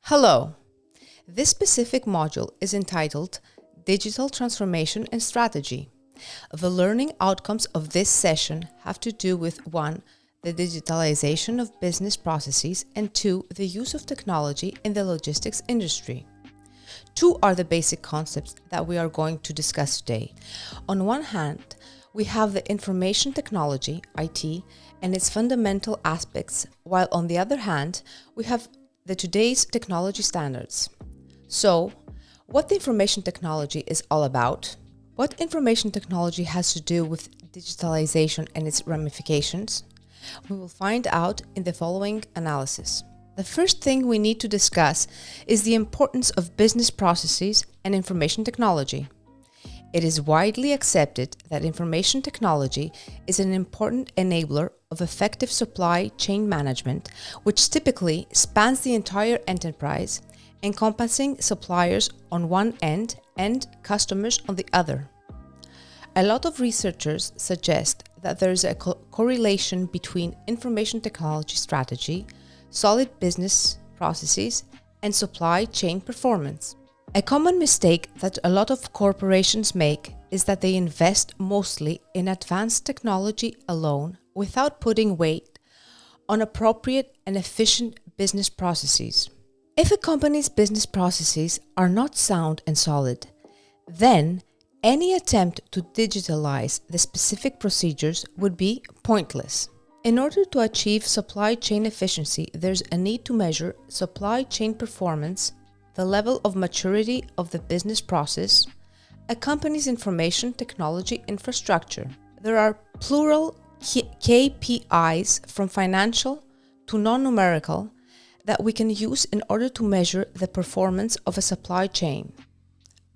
Hello! This specific module is entitled Digital Transformation and Strategy. The learning outcomes of this session have to do with 1. The digitalization of business processes, and 2. The use of technology in the logistics industry. 2 are the basic concepts that we are going to discuss today. On one hand, we have the information technology, IT, and its fundamental aspects, while on the other hand, we have the today's technology standards. So, what the information technology is all about, what information technology has to do with digitalization and its ramifications, we will find out in the following analysis. The first thing we need to discuss is the importance of business processes and information technology. It is widely accepted that information technology is an important enabler of effective supply chain management, which typically spans the entire enterprise, encompassing suppliers on one end and customers on the other. A lot of researchers suggest that there is a correlation between information technology strategy, solid business processes, and supply chain performance. A common mistake that a lot of corporations make is that they invest mostly in advanced technology alone without putting weight on appropriate and efficient business processes. If a company's business processes are not sound and solid, then any attempt to digitalize the specific procedures would be pointless. In order to achieve supply chain efficiency, there's a need to measure supply chain performance, the level of maturity of the business process, a company's information technology infrastructure. There are plural KPIs from financial to non-numerical that we can use in order to measure the performance of a supply chain.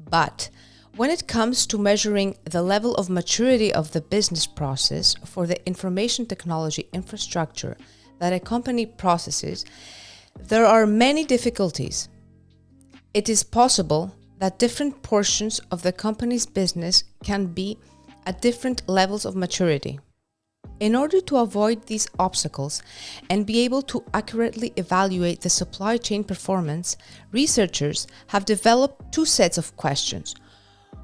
But when it comes to measuring the level of maturity of the business process for the information technology infrastructure that a company processes, there are many difficulties. It is possible that different portions of the company's business can be at different levels of maturity. In order to avoid these obstacles and be able to accurately evaluate the supply chain performance, researchers have developed 2 sets of questions.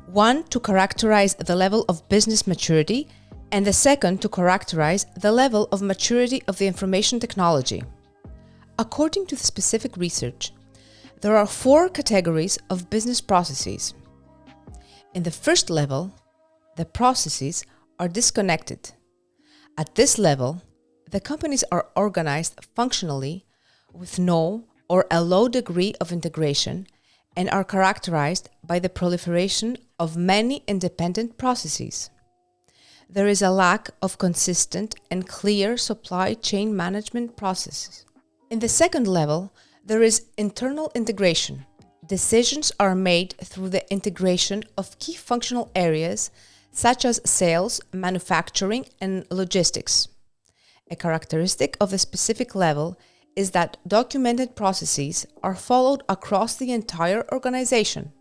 One to characterize the level of business maturity, and the second to characterize the level of maturity of the information technology. According to the specific research, there are 4 categories of business processes. In the first level, the processes are disconnected. At this level, the companies are organized functionally with no or a low degree of integration and are characterized by the proliferation of many independent processes. There is a lack of consistent and clear supply chain management processes. In the second level, there is internal integration. Decisions are made through the integration of key functional areas such as sales, manufacturing, and logistics. A characteristic of the specific level is that documented processes are followed across the entire organization.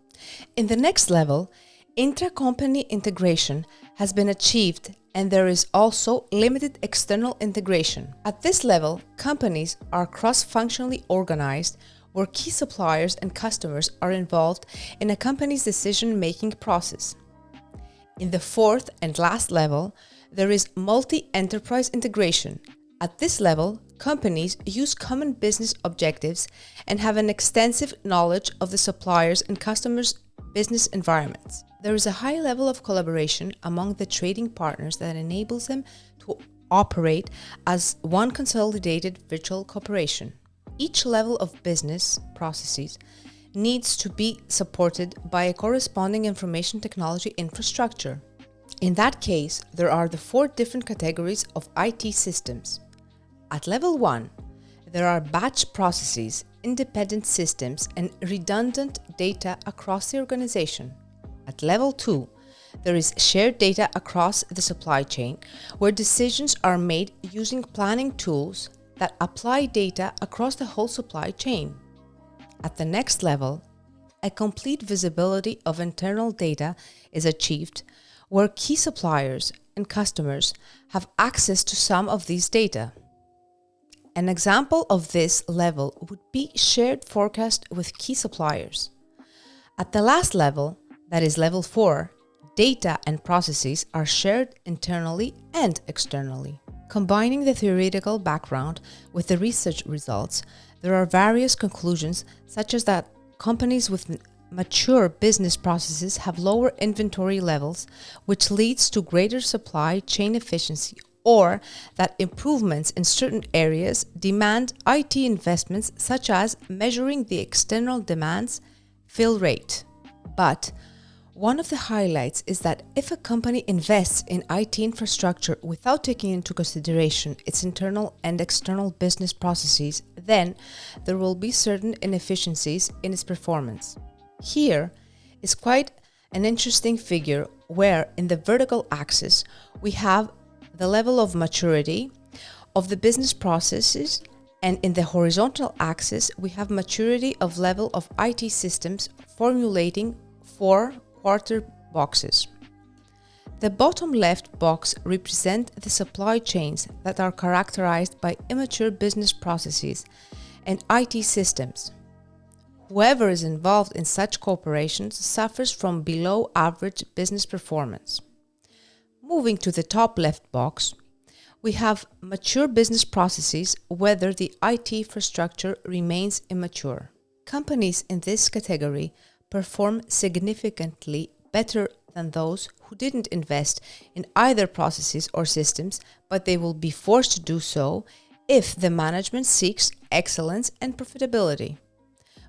In the next level, intra-company integration has been achieved, and there is also limited external integration. At this level, companies are cross-functionally organized, where key suppliers and customers are involved in a company's decision-making process. In the fourth and last level, there is multi-enterprise integration. At this level, companies use common business objectives and have an extensive knowledge of the suppliers and customers' business environments. There is a high level of collaboration among the trading partners that enables them to operate as one consolidated virtual corporation. Each level of business processes needs to be supported by a corresponding information technology infrastructure. In that case, there are the 4 different categories of IT systems. At level 1, there are batch processes, independent systems, and redundant data across the organization. At level 2, there is shared data across the supply chain, where decisions are made using planning tools that apply data across the whole supply chain. At the next level, a complete visibility of internal data is achieved, where key suppliers and customers have access to some of these data. An example of this level would be shared forecast with key suppliers. At the last level, that is level 4, data and processes are shared internally and externally. Combining the theoretical background with the research results, there are various conclusions, such as that companies with mature business processes have lower inventory levels, which leads to greater supply chain efficiency, or that improvements in certain areas demand IT investments, such as measuring the external demand's fill rate. But one of the highlights is that if a company invests in IT infrastructure without taking into consideration its internal and external business processes, then there will be certain inefficiencies in its performance. Here is quite an interesting figure where in the vertical axis we have the level of maturity of the business processes, and in the horizontal axis we have maturity of level of IT systems, formulating 4 quarter boxes. The bottom left box represent the supply chains that are characterized by immature business processes and IT systems. Whoever is involved in such corporations suffers from below average business performance. Moving to the top left box, we have mature business processes, whether the IT infrastructure remains immature. Companies in this category perform significantly better than those who didn't invest in either processes or systems, but they will be forced to do so if the management seeks excellence and profitability.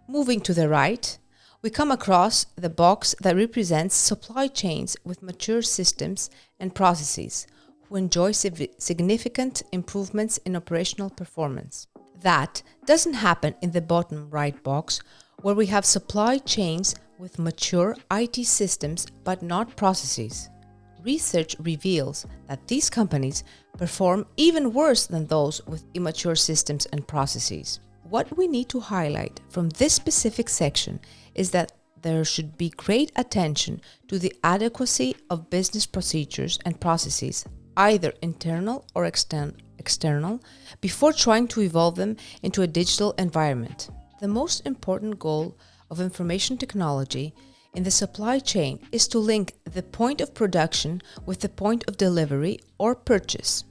Moving to the right, we come across the box that represents supply chains with mature systems and processes who enjoy significant improvements in operational performance. That doesn't happen in the bottom right box, where we have supply chains with mature IT systems but not processes. Research reveals that these companies perform even worse than those with immature systems and processes. What we need to highlight from this specific section is that there should be great attention to the adequacy of business procedures and processes, either internal or external, before trying to evolve them into a digital environment. The most important goal of information technology in the supply chain is to link the point of production with the point of delivery or purchase.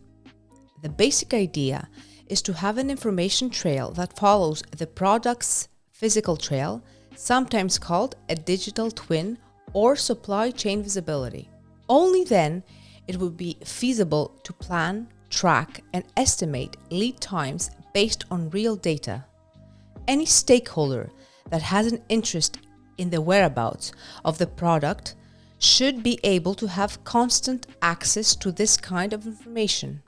The basic idea is to have an information trail that follows the product's physical trail, sometimes called a digital twin or supply chain visibility. Only then it would be feasible to plan, track, and estimate lead times based on real data. Any stakeholder that has an interest in the whereabouts of the product should be able to have constant access to this kind of information.